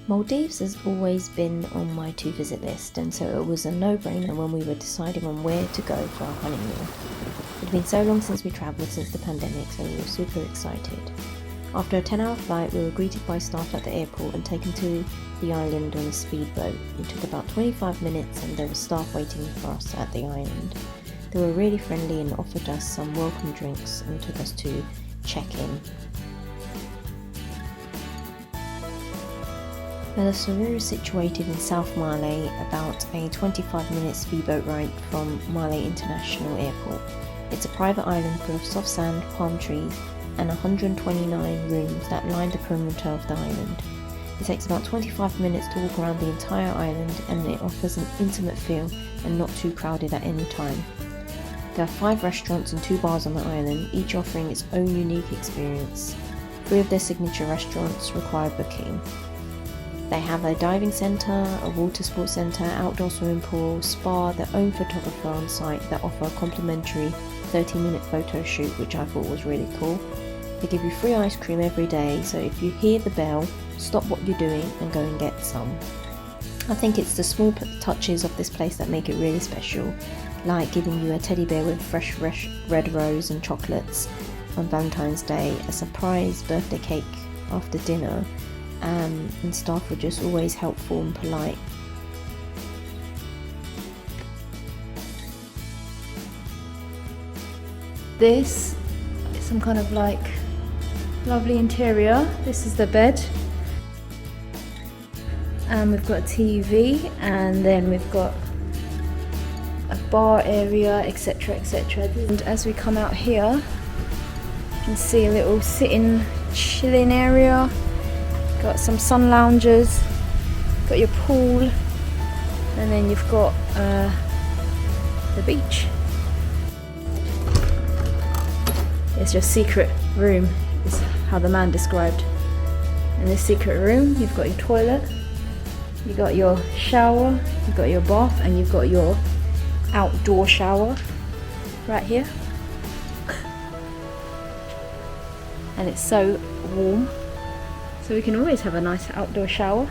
Maldives has always been on my to visit list, and so it was a no-brainer when we were deciding on where to go for our honeymoon. It had been so long since we travelled since the pandemic, so we were super excited. After a 10-hour flight, we were greeted by staff at the airport and taken to the island on a speedboat. It took about 25 minutes and there were staff waiting for us at the island. They were really friendly and offered us some welcome drinks and took us to check-in. Velassaru is situated in South Male, about a 25-minute speedboat ride from Male International Airport. It's a private island full of soft sand, palm trees, and 129 rooms that line the perimeter of the island. It takes about 25 minutes to walk around the entire island, and it offers an intimate feel and not too crowded at any time. There are 5 restaurants and 2 bars on the island, each offering its own unique experience. 3 of their signature restaurants require booking. They have a diving centre, a water sports centre, outdoor swimming pool, spa, their own photographer on site that offer a complimentary 30-minute photo shoot, which I thought was really cool. They give you free ice cream every day, so if you hear the bell, stop what you're doing and go and get some. I think it's the small touches of this place that make it really special, like giving you a teddy bear with fresh red rose and chocolates on Valentine's Day, a surprise birthday cake after dinner, and staff were just always helpful and polite. This is some kind of like lovely interior. This is the bed, and we've got a TV, and then we've got a bar area, etc, etc. And as we come out here, you can see a little sitting, chilling area. Got some sun loungers, got your pool, and then you've got the beach. It's your secret room, is how the man described. In this secret room, you've got your toilet, you've got your shower, you've got your bath, and you've got your outdoor shower right here. And it's so warm, so we can always have a nice outdoor shower.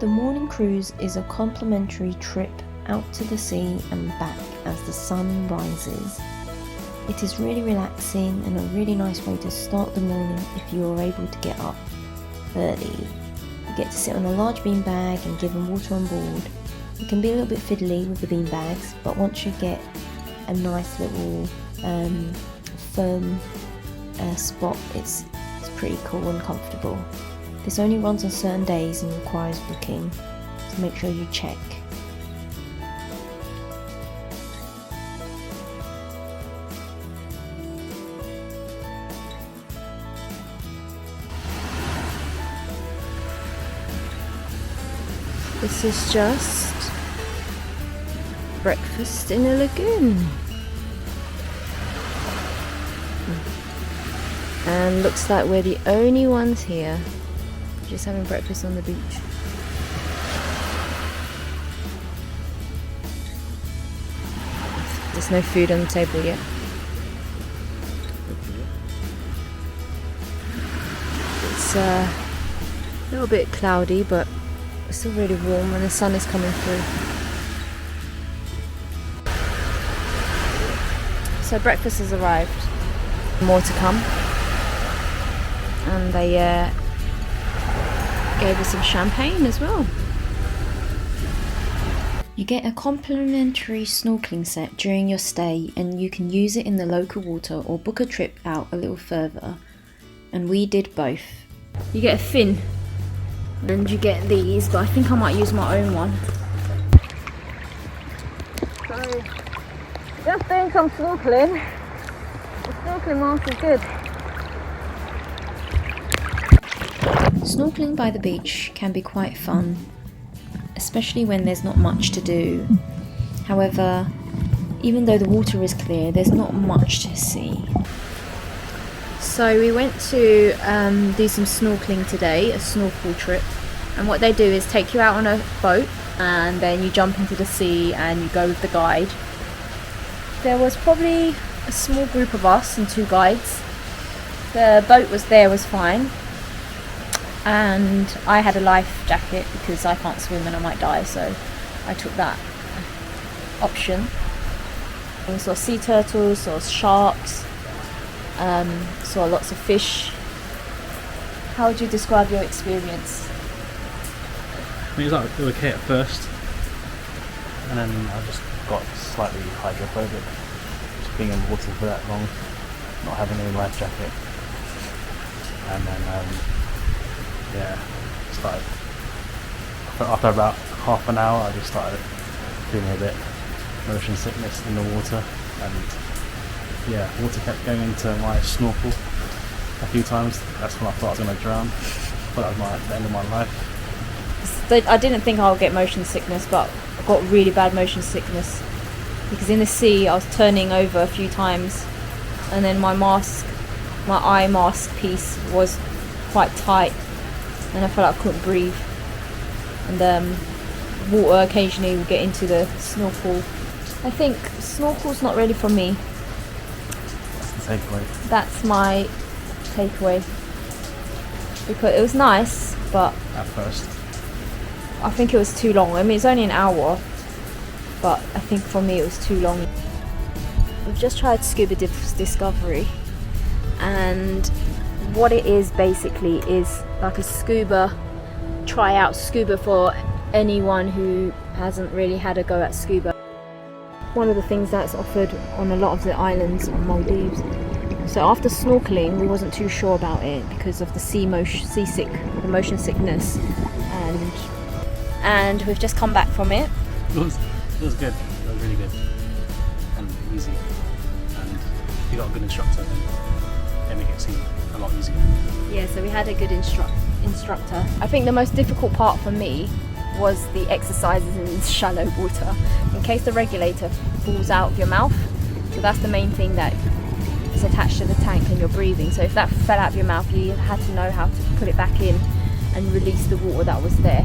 The morning cruise is a complimentary trip out to the sea and back as the sun rises. It is really relaxing and a really nice way to start the morning if you are able to get up early. You get to sit on a large beanbag and given water on board. It can be a little bit fiddly with the beanbags, but once you get a nice little firm spot, it's pretty cool and comfortable. This only runs on certain days and requires booking, so make sure you check. This is just breakfast in a lagoon. And looks like we're the only ones here just having breakfast on the beach. There's no food on the table yet. It's a little bit cloudy, but it's still really warm and the sun is coming through. So breakfast has arrived. More to come. And they gave us some champagne as well. You get a complimentary snorkeling set during your stay, and you can use it in the local water or book a trip out a little further. And we did both. You get a fin and you get these, but I think I might use my own one. So, just doing some snorkeling. The snorkeling mask is good. Snorkeling by the beach can be quite fun, especially when there's not much to do. However, even though the water is clear, there's not much to see. So we went to do some snorkeling today, a snorkel trip, and what they do is take you out on a boat and then you jump into the sea and you go with the guide. There was probably a small group of us and 2 guides. The boat was fine, and I had a life jacket because I can't swim and I might die, so I took that option. We saw sea turtles, saw sharks, saw lots of fish. How would you describe your experience? I mean, it was like okay at first, and then I just got slightly hydrophobic, just being in the water for that long, not having any life jacket, and then after about half an hour I just started feeling a bit motion sickness in the water, and water kept going into my snorkel a few times. That's when I thought I was going to drown. I thought that was the end of my life. I didn't think I would get motion sickness, but I got really bad motion sickness because in the sea I was turning over a few times, and then my eye mask piece was quite tight, and I felt like I couldn't breathe. And water occasionally would get into the snorkel. I think snorkel's not really for me. That's the takeaway. That's my takeaway. Because it was nice, but at first I think it was too long. I mean, it's only an hour, but I think for me it was too long. We've just tried Scuba Discovery, and what it is basically is like a scuba tryout scuba for anyone who hasn't really had a go at scuba. One of the things that's offered on a lot of the islands on Maldives. So after snorkeling, we wasn't too sure about it because of the motion sickness, and we've just come back from it. It was good. It was really good and easy. And if you got a good instructor, then they make it seem a lot easier. Yeah, so we had a good instructor. I think the most difficult part for me was the exercises in shallow water, in case the regulator falls out of your mouth. So that's the main thing that is attached to the tank and you're breathing. So if that fell out of your mouth, you had to know how to put it back in and release the water that was there.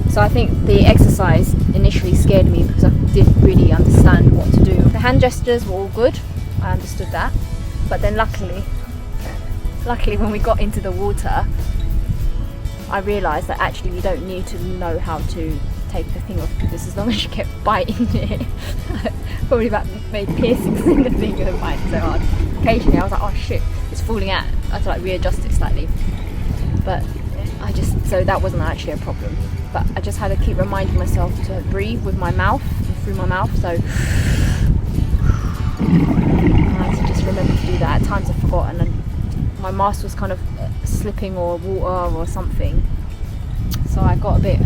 So I think the exercise initially scared me because I didn't really understand what to do. The hand gestures were all good, I understood that, but then luckily when we got into the water, I realised that actually you don't need to know how to take the thing off, because as long as you kept biting it, probably about made piercings in the thing and biting so hard. Occasionally I was like, oh shit, it's falling out. I had to like readjust it slightly, but so that wasn't actually a problem. But I just had to keep reminding myself to breathe with my mouth and through my mouth. So I had to just remember to do that. At times I forgot, and my mask was kind of slipping or water or something. So I got a bit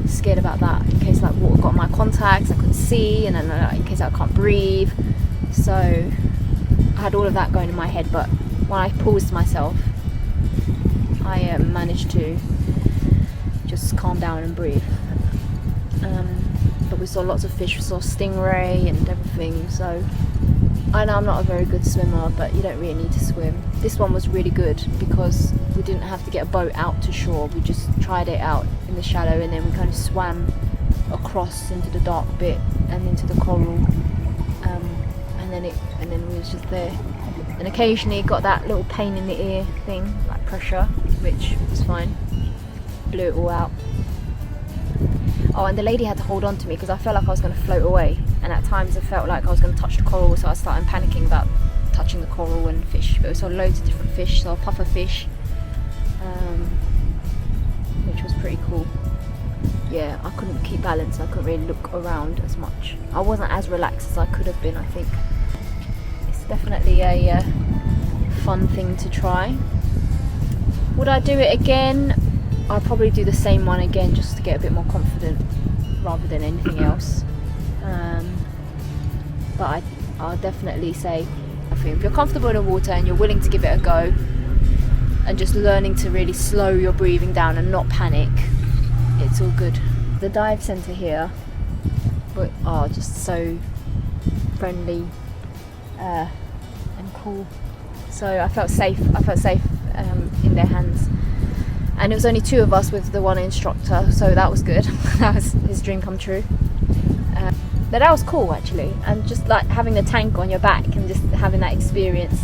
scared about that, in case like water got my contacts, I couldn't see, and then in case I can't breathe. So I had all of that going in my head, but when I paused myself, I managed to just calm down and breathe. But we saw lots of fish, we saw stingray and everything. So I know I'm not a very good swimmer, but you don't really need to swim. This one was really good because we didn't have to get a boat out to shore. We just tried it out in the shallow, and then we kind of swam across into the dark bit and into the coral, and then we was just there. And occasionally got that little pain in the ear thing, like pressure, which was fine. Blew it all out. Oh, and the lady had to hold on to me because I felt like I was going to float away, and at times I felt like I was going to touch the coral, so I started panicking about touching the coral and fish. But we saw loads of different fish, saw puffer fish, which was pretty cool. Yeah, I couldn't keep balance, I couldn't really look around as much. I wasn't as relaxed as I could have been, I think. It's definitely a fun thing to try. Would I do it again? I'll probably do the same one again just to get a bit more confident rather than anything else. But I'll definitely say, if you're comfortable in the water and you're willing to give it a go, and just learning to really slow your breathing down and not panic, it's all good. The dive centre here are just so friendly and cool. So I felt safe in their hands. And it was only 2 of us with the one instructor, so that was good. That was his dream come true. But that was cool actually, and just like having the tank on your back and just having that experience